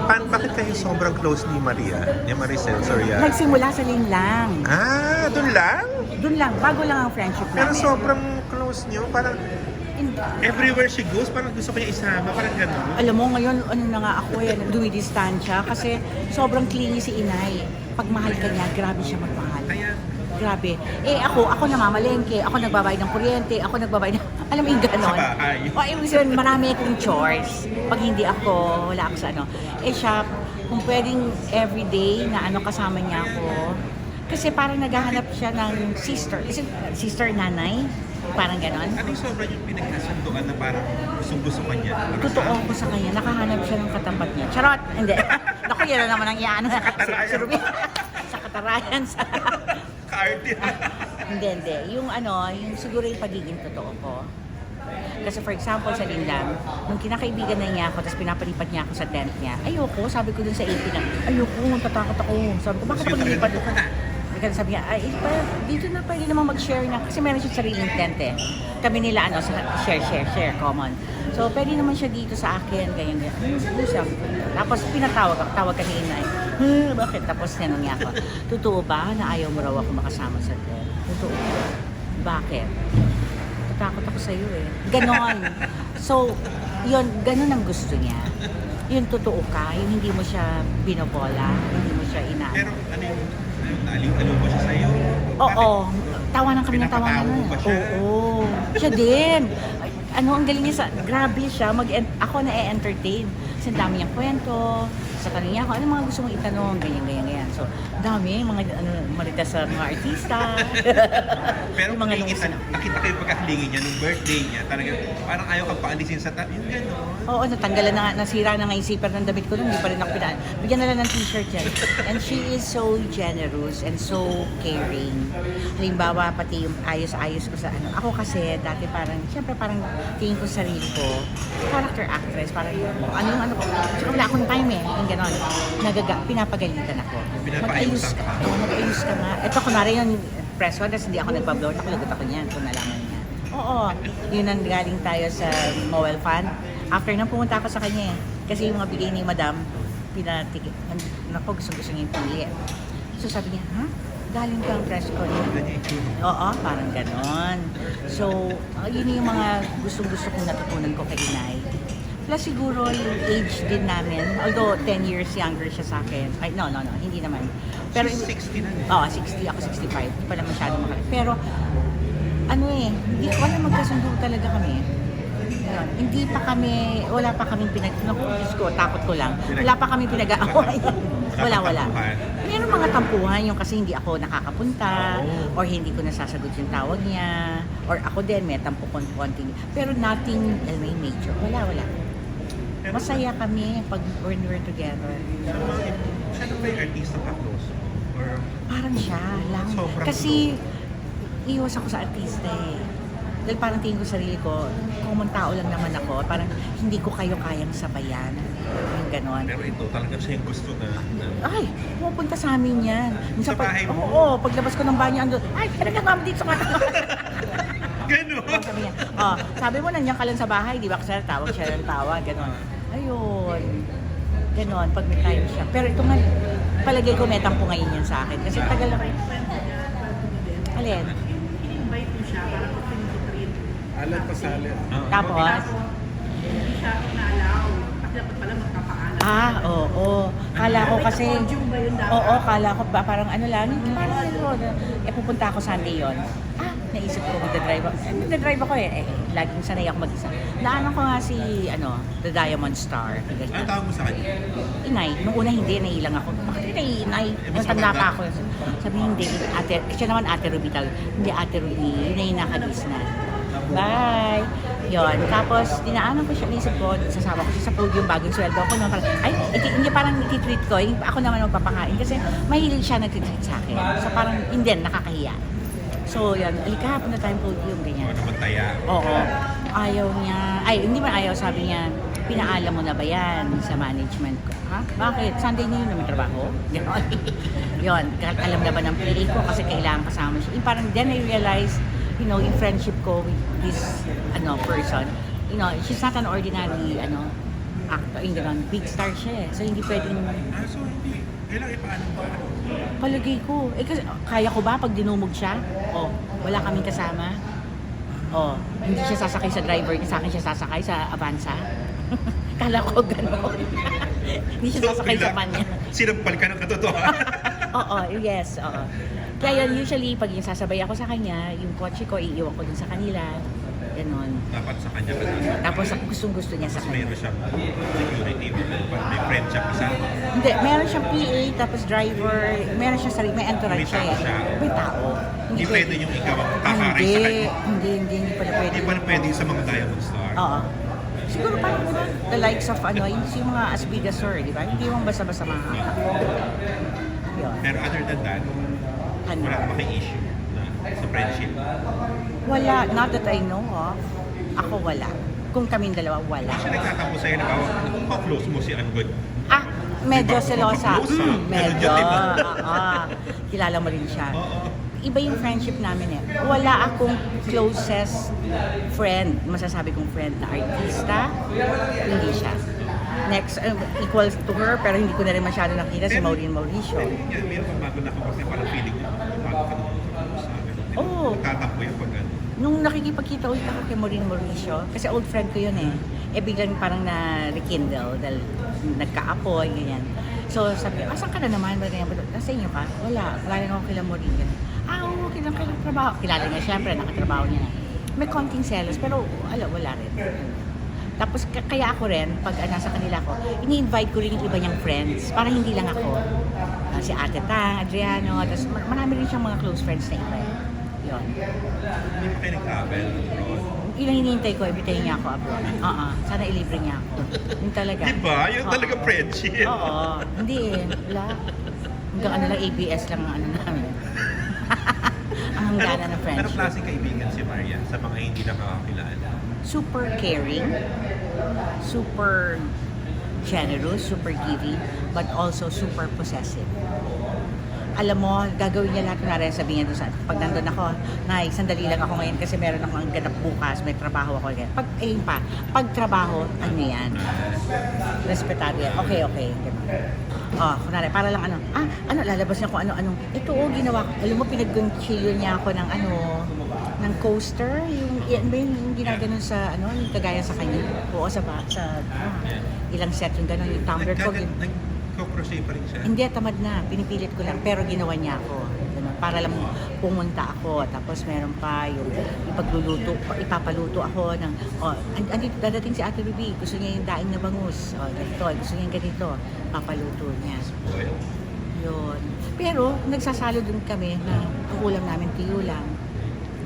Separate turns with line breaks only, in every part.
Bakit kayo sobrang close ni Maria? Ni Maricel Soriano?
Nagsimula sa Lane lang.
Doon lang?
Doon lang, bago lang ang friendship
Pero
namin.
sobrang close niyo. Parang everywhere she goes, parang gusto ko niya isama. Parang gano'n.
Alam mo, ngayon, ano na nga ako dumidistansya kasi sobrang clingy si Inay. Pag mahal ka niya, grabe siya magmahal.
Kaya,
Grabe. Ako namamalengke, ako nagbabayad ng kuryente, ako nagbabayad ng, alam mo yung gano'n.
Sa bahay.
Ibig sabihin, marami akong chores. Pag hindi ako, wala ako sa ano. Siya, kung pwedeng everyday na kasama niya ako, kasi parang naghahanap siya ng sister nanay, parang gano'n.
anong sobrang yung pinagkasunduan na parang gusto ka niya?
Totoo ko sa kanya, nakahanap siya ng katapat niya. Charot! Hindi. Naku, yan na naman ang iyaano si Ruby. Sa katarayan, sa...
Kaarte.
Hindi. Yung siguro yung pagiging totoo ko. Kasi for example, sa Linlang, nung kinakaibigan na niya ako, tapos pinapalipat niya ako sa tent niya, ayoko, sabi ko dun sa 80 na, ayoko, tatakot ako. Sabi ko, bakit ako nilipat? Kasi sabi niya, dito na pwede naman mag-share na. Kasi meron siya sariling tent eh. Kami nila, sa share, common. So, pwede naman siya dito sa akin, ganyan. Siya. Tapos, tawag ka ni Inay. Bakit? Tapos, tinanong niya ako, totoo ba na ayaw mo raw ako makasama sa tent? Totoo ba? Bakit? Tatakot ako sa'yo eh. Ganon. So, ganon ang gusto niya. Yung totoo ka, yung hindi mo siya binobola, hindi mo siya inaano.
Pero ano yung naaliw-aliw mo siya sa'yo?
Oo. Tawanan kami ng tawanan.
Pinapatawa mo ba siya?
Oo. Siya din. Ang galing niya grabe siya, ako na-entertain. Kasi ang dami niyang kwento. Sa tanong niya ako, ano mga gusto mong itanong? Ganyan. So, dami, marita sa mga artista.
Pero
Yung mga
nakita kayo pagkakalingi niya nung birthday niya, talagang parang ayaw kang paalisin sa yung gano'n.
Oo, natanggalan na nga, nasira na nga yung zipper ng damit ko nun, hindi pa rin ako pinaan. Bigyan na lang ng t-shirt yan. And she is so generous and so caring. Halimbawa, pati yung ayos-ayos ko sa Ako kasi, dati siyempre parang tingin ko sa sarili ko, character actress, parang ko. Tsaka wala akong time eh, yung gano'n. Pinapagalitan ako.
Pinapaayos ka.
Mag-ayos ka nga. Ito, kunwari yung press one, tapos hindi ako nagpa-blow, nakalagot ako niyan kung nalaman niya. Oo, yun ang galing tayo sa Mowel Fund. After nang pumunta ako sa kanya eh. Kasi yung mga bigay ni Madam, pinatikit. Naku, gusto niya yung pili. So sabi niya, galing ka ang press con. Oo, parang ganon. So, yun yung mga gustong-gusto kong natutunan ko kay Inay. Plus siguro yung age din namin, although 10 years younger siya sa akin. Ay, no, hindi naman. Pero,
She's 60 na.
60, ako 65. Hindi pala masyado makalik. Pero, wala magkasundo talaga kami. Ayun, wala pa kami Diyos ko, takot ko lang. Wala pa kami pinag-aawayan. Wala. Meron mga tampuhan yung kasi hindi ako nakakapunta or hindi ko nasasagot yung tawag niya or ako din may tampo konting. Pero nothing major. Wala. Masaya kami pag when we're together.
Siya ba yung artista ka close? Or
Parang siya lang.
sobrang
Kasi iwas ako sa artista eh. Dahil parang tingin ko sarili ko, common tao lang naman ako. Parang hindi ko kayo kayang sabayan. Yung ganon.
pero ito talaga siya yung gusto na
Ay, pupunta sa amin yan.
Sa bahay mo?
Oo, paglabas ko ng banyo, ay, nagkakam dito sa mata.
gano'n.
Sabi mo, nandiyan ka lang sa bahay, di ba? Kasi tawag siya ng tawag, gano'n. Ayun. Ganon, pag may time siya. Pero ito nga, palagay ko may tampo ngayon yan sa akin. Kasi tagal na kayo. Alin?
invite mo siya para mag-treat.
Alan Pasalit.
Tapos?
Hindi siya na-allow. Kasi dapat pala magpapaalam.
Oo. Kala ko kasi...
Podium ba yun dapat?
Oo, kala ko ba parang pupunta ako Sunday yon. Naisip ko magdadrive ako. Magdadrive ako eh. Laging sanay ako mag-isa. Naanan ko nga si, The Diamond Star.
Ano tawag mo sa kanya?
Inay. Nung una hindi, nailang ako. Bakit hindi Inay?
mas
Matanda
maganda.
pa ako. Sabi hindi, siya naman Ate Ruby talaga. Hindi Ate Ruby, yun na yung nakagis na. Bye! Yun. Tapos, dinaanan ko siya, naisip ko, sasama ko siya sa podium, bagong sweldo ko. Naman parang, hindi parang ititreat ko, ako naman magpapakain. Kasi mahilig siya nagtitreat sa akin. So parang, hindi, nakakahiya. So, yun, alika, punta tayong podium, ganyan.
Naman taya.
Oo. Ayaw niya, hindi man ayaw, sabi niya, pinaalam mo na ba yan sa management ko? Ha? Bakit? Sunday na yun naman trabaho? Ganon. Yun, alam na ba ng PA ko kasi kailangan kasama siya. Yung parang then I realized, yung friendship ko with this person, she's not an ordinary, actor, yung gano'n, big star siya eh. So hindi pwedeng,
So hindi. Kailangan ipaano ba?
palagay ko. Eh kasi, kaya ko ba pag dinumog siya? Oh, wala kaming kasama. Oh, hindi siya sasakay sa driver niya, sa akin siya sasakay sa Avanza. Kala ko gano'n. Hindi siya sasakay sa van niya.
Sinampal ka ng katotohanan.
Oo, yes, oo. Kaya yun, usually, pag yung sasabay ako sa kanya, yung kotse ko, iiwan ko dun sa kanila. Ganon.
Dapat sa kanya ka nasa.
Tapos gustong-gusto niya sa
Tapos
kanya.
mayroon siyang security. May friend siya kasama.
Hindi, meron siyang PA, tapos driver, meron siya sarili, may entourage
May tao
siya.
siya.
May tao.
Hindi pwede yung ikaw ang
Ah,
kakaray sa kanya.
hindi pala pwede.
Hindi pa pwede sa mga Diamond Star.
Oo. Siguro parang diba, the likes of yung mga as big as her, di ba? Hindi mo basta-basta makakita. Yun.
Pero other than that,
Ano?
wala ka issue na sa friendship.
Wala, not that I know of. Ako wala. Kung kaming dalawa, wala.
Siya nagtatampo sa'yo na how close mo si Angod?
Ah, medyo
Diba?
selosa.
Close, ah.
Medyo.
Ganun yun, diba?
Kilala mo rin siya.
Oo.
Iba yung friendship namin eh. Wala akong closest friend, masasabi kong friend na artista, hindi siya. Next, equals to her, pero hindi ko na rin masyado nakita si Maureen Mauricio.
Yan, meron kang bago na ako kasi parang feeling ko bago ka nung sa akin.
Oo.
Nagtatampo yung pag ano.
Nung nakikipagkita ulit ako kay Maureen Mauricio, kasi old friend ko yun eh, biglang parang na-rekindle dahil nagkaapoy, ganyan. So sabi ko, asan ka na naman? Nasa inyo ka? Wala rin ako kila Maureen. Ganyan. Oo, kailang trabaho. Kilala niya, syempre, nakatrabaho niya na. May konting selos, pero wala rin. Tapos kaya ako rin, pag nasa kanila ako, ini-invite ko rin yung iba niyang friends, para hindi lang ako. Si Ate Tang, Adriano, tapos marami rin siyang mga close friends na iba. Yun.
Hindi pa kayo nag-travel abroad.
Ilang hinihintay ko, ibitayin niya ako abroad. Sana ilibre niya ako. Yun talaga.
Diba? Yung
Oo.
talaga friendship.
Oo. Hindi eh. Wala. Hanggang ano lang, ABS lang ang ano namin. Ang hangganan ng
Anong
friendship.
klaseng kaibigan si Maria sa mga hindi nakakakilala?
Super caring, super generous, super giving, but also super possessive. Alam mo, gagawin niya lahat, kunwari sabihin niya doon sa, pag nandun ako, Nay, sandali lang ako ngayon kasi meron akong ganap bukas, may trabaho ako. Ganyan. Pag trabaho, ano yan? Respetado yan. Okay. Ganun. Kunwari, para lang lalabas niya kung ano-ano. Ito, ginawa ko. Alam mo, pinag-conchilyo niya ako ng ng coaster, yung ginaganon sa, yung kagaya sa kanya. Oo, sa ilang set yung gano'n, yung tumbler ko.
Nag-crochet pa rin siya.
Hindi, tamad na. Pinipilit ko lang. Pero ginawa niya ako. Ganun. Para lang pumunta ako. Tapos meron pa yung ipapaluto ako ng, andito, dadating si Ate Ruby. Gusto niya yung daing na bangus. Ganito. Gusto niya yung ganito. Papaluto niya.
Well,
Yun. Pero, nagsasalo dun kami na ang ulam namin tiyo lang.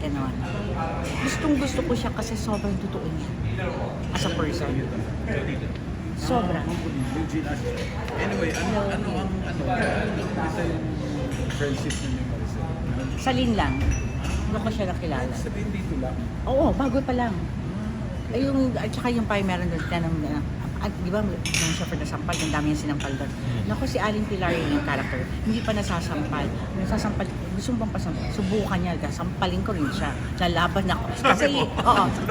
Ganon. Gustong-gusto ko siya kasi sobrang totoo niya. As a person. Sobra.
Anyway, ano ito yung friendship ninyo, Maricel?
Salin lang. Ano ko siya nakilala.
Sabihin dito lang.
Oo, bago pa lang. At saka yung pa meron doon, di ba, nung siya for nasampal, yung dami yung sinampal doon. Naku, si Aling Pilar yung character, hindi pa nasasampal. Nasasampal, gusto mo bang pasampal? Subukan niya, sampalin ko rin siya. Lalaban ako. Kasi,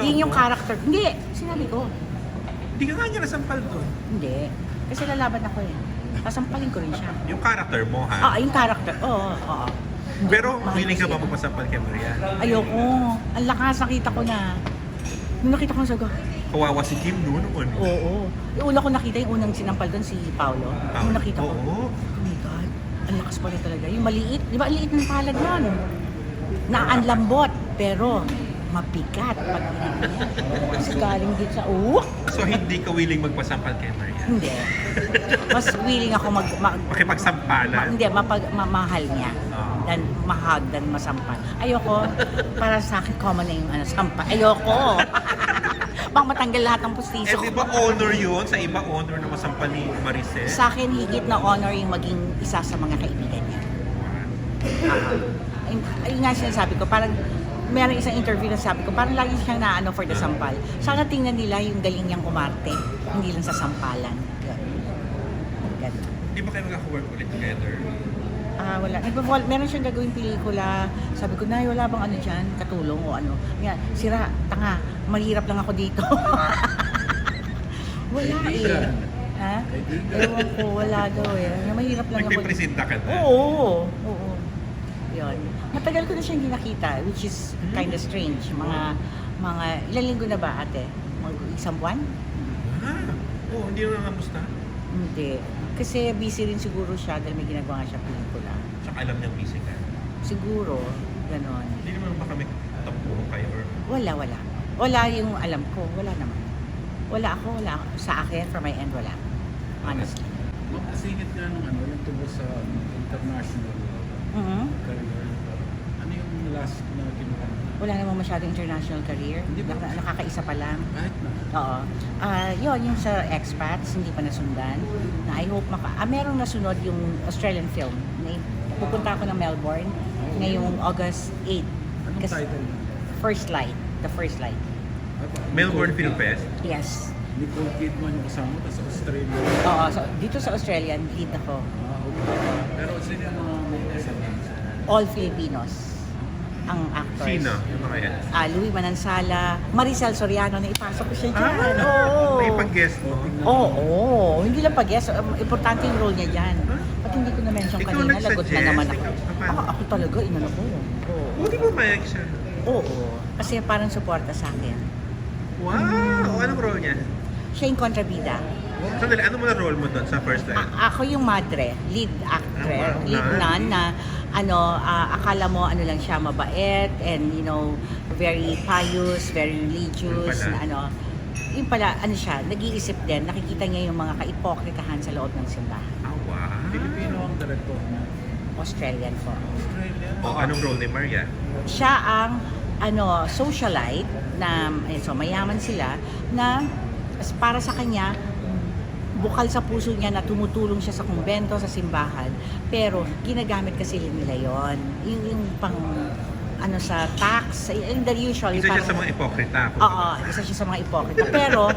yun yung character. Hindi, sinabi ko.
hindi ka nga niya nasampal doon.
Hindi. Kasi lalaban ako eh. Sasampalin ko rin siya.
Yung character mo, ha?
Yung character. Oo.
Pero,
Mahal
willing ka
ko
ba
siya.
magpasampal kay Maria?
Ayoko. Ang lakas, nakita ko na. Nung nakita ko sa
Kawawa si Kim doon naman.
Oo. Yung una ko nakita, yung unang sinampal doon, si Paolo. Nung nakita ko,
Oo.
oh my God, ang lakas pala talaga. Yung maliit, di ba, ang liit ng palad nun. Na ang lambot, pero mabigat pag niya. Kasi galing din sa,
So, hindi ka willing magpasampal kay Maria?
Hindi. Mas willing ako
Makipagsampalan?
hindi, mamahal niya. Dan mahag, dan masampal. Ayoko, para sa akin, common na yung sampal. Ayoko. Bang matanggal lahat ng pustiso.
Di ba honor yun? Sa iba, honor na masampal ni Maricel?
Sa akin, higit na honor yung maging isa sa mga kaibigan niya. Ayun nga sinasabi ko, parang meron isang interview na sabi ko, parang lagi siyang naano for the sampal. Sana tingnan nila yung galing niyang umarte, hindi lang sa sampalan. Ganun.
Di ba kayo mag-work ulit together?
Wala. Meron siyang gagawing pelikula. Sabi ko, Nay, wala bang ano dyan? Katulong o ano? Yan, sira, tanga, mahirap lang ako dito. Wala eh.
Kaibigan.
Ha?
Kaibigan.
Ewan ko, wala daw eh. Mahirap lang ako.
Nagpipresenta ka na.
Oo. Oo. Yun. Matagal ko na siya hindi nakita, which is kind of strange. Mga ilang linggo na ba ate? Isang buwan?
Oo, hindi na nakamusta.
Hindi. Kasi busy rin siguro siya dahil may ginagawa siya pelikula.
Tsaka alam niyang busy ka.
Siguro, ganon.
Hindi naman baka may tampuho kayo or...
Wala. Wala yung alam ko. Wala naman. Wala ako. Sa akin, from my end, wala. Honestly.
Ma'am, kasingit nga ng yung tungkol sa international
Mhm.
career. Ano yung last na ginawa mo?
Wala namang masyadong international career.
Hindi ba?
Nakakaisa pa lang.
Kahit na.
Oo. Yun, yung sa expats, hindi pa nasundan. Na I hope merong nasunod yung Australian film. Pupunta ako ng Melbourne ngayong August 8.
Anong title na?
First Light. The First Light.
Melbourne Film Fest.
Yes.
Nicole Kidman yung kasama, tapos Australia.
Oo. So, dito sa Australian, lead ako.
Okay. Pero sino yung mga may SMs?
All Filipinos ang actors.
Sino? Yung mga yan?
Louis Manansala, Maricel Soriano, na ipasok ko siya dyan.
May pag-guest mo.
Oo. Hindi lang pag-guess. Importante yung role niya dyan. At hindi ko na-mention
Ikaw
kanina, lagot na
nagsuggest?
naman ako.
Ikaw,
Ako talaga, inano ko. Oo.
Buti mo mayag siya.
Oo. Kasi parang suporta sa akin.
Wow! Anong role niya?
Siya yung kontrabida.
Sandali, ano mo na role mo doon sa first line?
Ako yung madre, lead actress,
Ah, wow.
lead nun na akala mo ano lang siya, mabait and very pious, very religious,
Yun pala.
na yung pala, siya, nag-iisip din, nakikita niya yung mga kaipokritahan sa loob ng simbahan.
Ah, wow.
Filipino ang director na.
Australian po.
Australia.
O, anong role ni Maria?
Siya ang socialite na so mayaman sila na para sa kanya bukal sa puso niya na tumutulong siya sa kumbento, sa simbahan, pero ginagamit kasi nila yon yung pang sa tax, in the usual.
Isa siya
parang-
sa mga ipokrita.
Oo, isa siya sa mga ipokrita. Pero,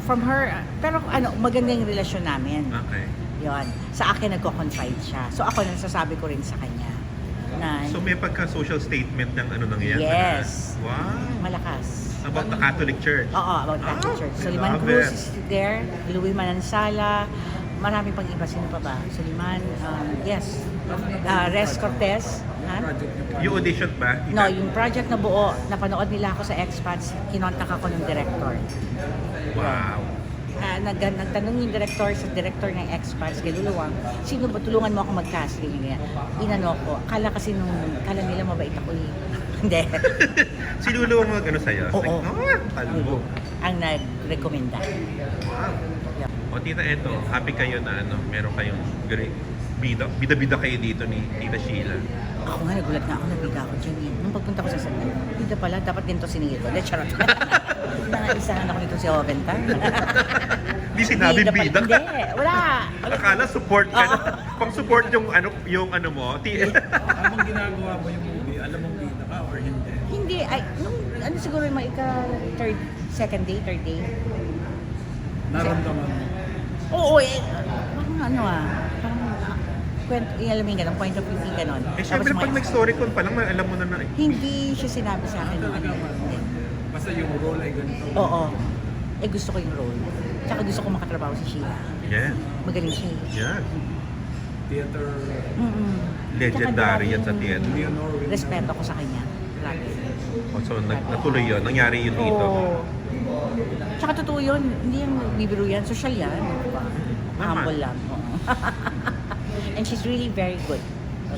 from her, pero maganda yung relasyon namin.
Okay.
Yon. Sa akin, nagko-confide siya. So, ako nasasabi ko rin sa kanya na
So may pagka-social statement ng nangyayari?
Yes.
Wow.
malakas.
About the Catholic Church.
Oo, about Catholic Church.
I
Suliman
love
Cruz
it.
is there, Louis Manansala, marami pang iba. Sino pa ba? Suliman, yes. Res Cortez. Ha?
Project niyo.
Yung audition ba?
No, yung project na buo, napanood nila ako sa Expats, kinontak ako ng director.
Wow.
Nagtanong yung director sa director ng Expats, kay Luluwang, sino ba tulungan mo ako mag-cast? Ganyan. Inano ko. Kala nila mabait ako eh. Hindi.
Si Lulu ang mag-ano sa'yo?
Oo.
Kalbo.
Ang nag-recommenda.
Wow.
Yeah.
O tita, eto, happy kayo na meron kayong great bida kayo dito ni Tita Sheila.
Ako nga, nagulat nga ako, nabida ako dyan eh. Nung pagpunta ko sa San bida pala, dapat ganito siningil ko. De, charot. Nangaisahan ako nito si Oventa.
Di sinabing bida
Hindi,
ka.
wala.
Akala support ka na. Pang-support yung ano mo.
Habang ginagawa mo yung movie, alam mong bida ka or hindi?
Hindi, siguro yung mga third day.
Naramdaman mo.
Oo parang alam mo yung ganun, point of view, ganun.
Eh syempre pag nag-story con pa lang, alam mo na na.
Hindi siya sinabi sa akin ng
Talaga ba?
Hindi.
Basta yung role ay ganito.
Oo. Gusto ko yung role. Tsaka gusto ko makatrabaho si Sheila.
Yeah.
Magaling siya.
Yeah.
Theater,
Mm-mm.
Legendary
Tsaka
yan sa
grabe
theater.
Leonor
yung respeto ko sa kanya. Grabe.
So natuloy yun. Nangyari yun dito.
Oo. Tsaka totoo yun. Hindi yung bibiro yan. Social yan.
Naman.
Humble lang. Oo. And she's really very good.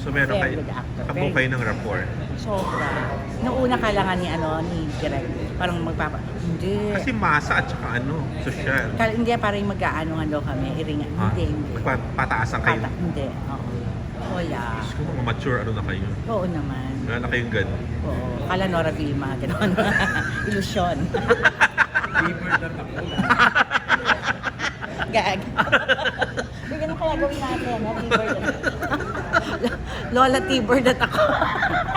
So meron
Very
kayo,
good actor.
kabuo
Very
kayo ng rapport.
Sobra. Nung una kailangan ni Direk, parang hindi.
Kasi masa at saka social.
Hindi, parang mag-aano kami, iringan. Hindi.
Pataasan kayo.
Hindi, oo. Wala.
Diyos ko, mga mature na kayo.
Oo naman.
Wala na kayong ganun.
Oo. Kala Nora Vilma, gano'n. Ilusyon.
Fever na ako.
Gag. Hindi, ganun kaya gawin natin, ha? T-bird. Lola T-bird at ako.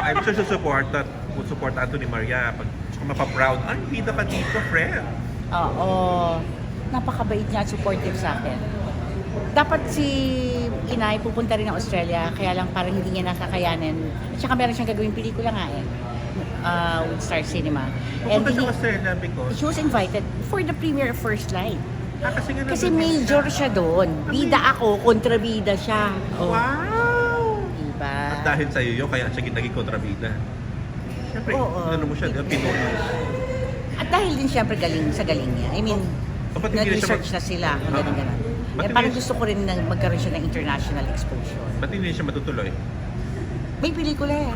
I'm sure support Anthony Maria. Pag mapaproud, ay, bida ka dito, friend.
Oo. Napakabait niya at supportive sa akin. Dapat si Inay pupunta rin ng Australia, kaya lang parang hindi niya nakakayanin. At saka meron siyang gagawing pelikula nga with Star Cinema.
Pupunta
hindi-
sa Australia because
She was invited for the premiere of First Light.
Kasi nga
Kasi
nandun
major siya doon. Bida
Amazing.
ako, kontrabida siya. Oh,
Wow!
diba?
At dahil sa'yo yun, kaya siya naging kontrabida. Siyempre,
Oo.
ano mo siya, di ba? Pinoy.
At dahil din siyempre galing sa galing niya. I mean,
Oh, ba't hindi na siya
nag-research na sila kung
Oo.
gano'n-gano'n.
Ba't
Eh,
hindi
parang
siya-
gusto ko rin na magkaroon siya ng international exposure.
Ba't hindi siya matutuloy?
May pelikula eh.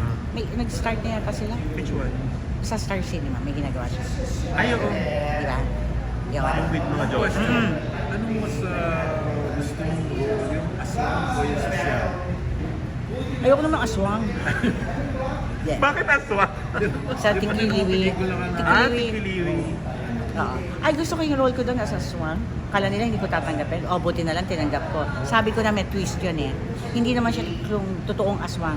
Nag-start na yata sila.
Which one?
Sa Star Cinema, may ginagawa siya.
Ay, oo.
Diba? Yun.
Yung with mga Diyos.
Mm.
Ano mo sa gusto mong role? Yung aswang o yung social?
Ayoko naman aswang. Yeah.
Bakit aswa?
Sa Tikiliwi.
Pelikula ka na.
Tikiliwi.
Oo. Ay, gusto ko yung role ko doon as aswang. Kala nila hindi ko tatanggapin. O, buti na lang tinanggap ko. Sabi ko na may twist yun eh. Hindi naman siya yung totoong aswang.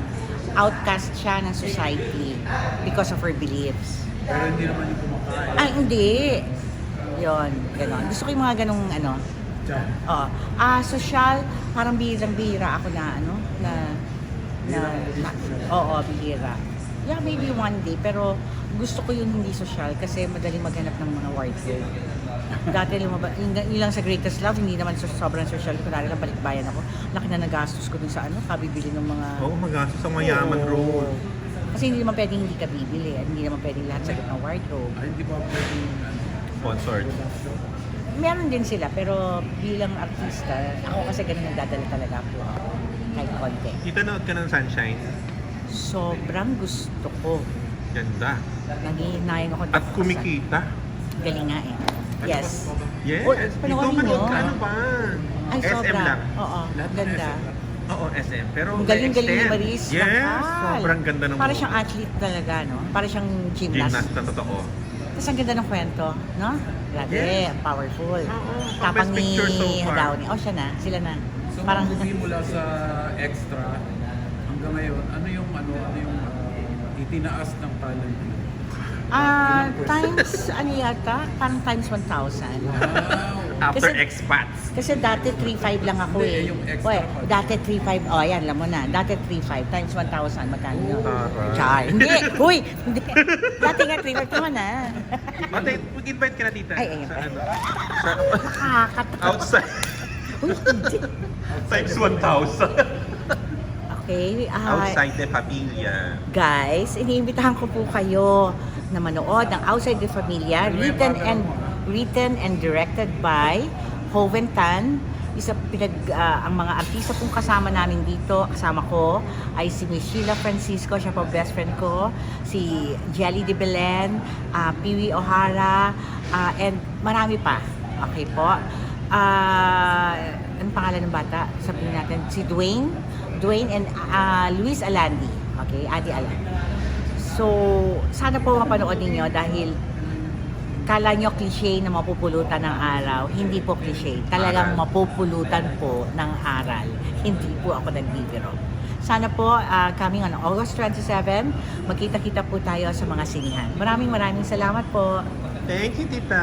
Outcast siya ng society because of her beliefs.
Pero hindi naman yung kumakain.
Ay, hindi. Yon, ganon. Gusto ko yung mga ganong ano.
Diyan.
Oh, social, parang bihirang-bihira ako na ano, oo, bihira. Yeah, maybe one day, pero gusto ko yung hindi social kasi madaling maghanap ng mga wardrobe. Dati yun lang sa Greatest Love, hindi naman sobrang social. Kunwari lang balikbayan ako. Laki na nagastos ko dun sa ano, kabibili ng mga...
Oo, magastos ang mayaman
Oo.
role.
Kasi hindi naman pwedeng hindi ka bibili. Hindi naman pwedeng lahat sagot ng wardrobe.
Ay, hindi pa pwedeng
Sponsored.
Meron din sila, pero bilang artista, ako kasi ganun nagdadala talaga ako. Kahit konti.
Kita nood ka ng Sunshine.
Sobrang gusto ko.
Ganda.
Nangihinayang ako.
At kumikita.
Galing nga eh. Yes.
Yes.
Oh,
Ikaw
panoorin
manood
nyo.
ka, ano ba?
Ay,
SM
sobra.
lang.
Oo,
Lahat ng
ganda.
SM lang.
Oo, SM. Pero
Ang galing-galing ni
extend.
Maris.
Yes.
Bakal.
Sobrang ganda ng
Para siyang athlete talaga, no? Para siyang gymnast.
gymnast na totoo.
Tapos ang ganda ng kwento, no? Grabe,
Yes.
powerful.
Oo,
Tapang
best
ni
picture so far.
Downey. Oh, siya na. Sila na.
So,
Parang,
movie mula sa extra hanggang ngayon, ano yung itinaas ng talent mo?
times, ano yata? Parang times 1,000.
Wow!
After
Kasi-
expats.
Kasi dati 3,500 lang ako
Hindi,
eh.
yung extra
Oy,
pa.
dati 3,500, oh yan, alam mo na. Dati 3,500 times 1,000, magkano yun?
Taray.
Char. Hindi, huy! Hindi. Dati nga 3,500 naman ah.
Ate, mag-invite ka na tita.
Ay, ayun
Sa
pa.
ano? Sa
Nakakatawa.
outside.
Uy, hindi.
Times 1,000.
Okay,
Outside the familia.
guys, iniimbitahan ko po kayo na manood ng Outside the Familia, written and directed by Hoven Tan. Ang mga artista pong kasama namin dito, kasama ko ay si Miss Sheila Francisco, siya po best friend ko, si Jelly de Belen, Piwi O'Hara, and marami pa. Okay po. Anong pangalan ng bata? Sabihin natin, si Dwayne and Luis Alandi. Okay, Adi Alandi. So, sana po mapanood ninyo dahil kala nyo cliche na mapupulutan ng araw. Hindi po cliche. Talagang
Aral.
mapupulutan po ng aral. Hindi po ako nagbibiro. Sana po, coming on August 27, magkita-kita po tayo sa mga sinihan. Maraming salamat po.
Thank you, tita.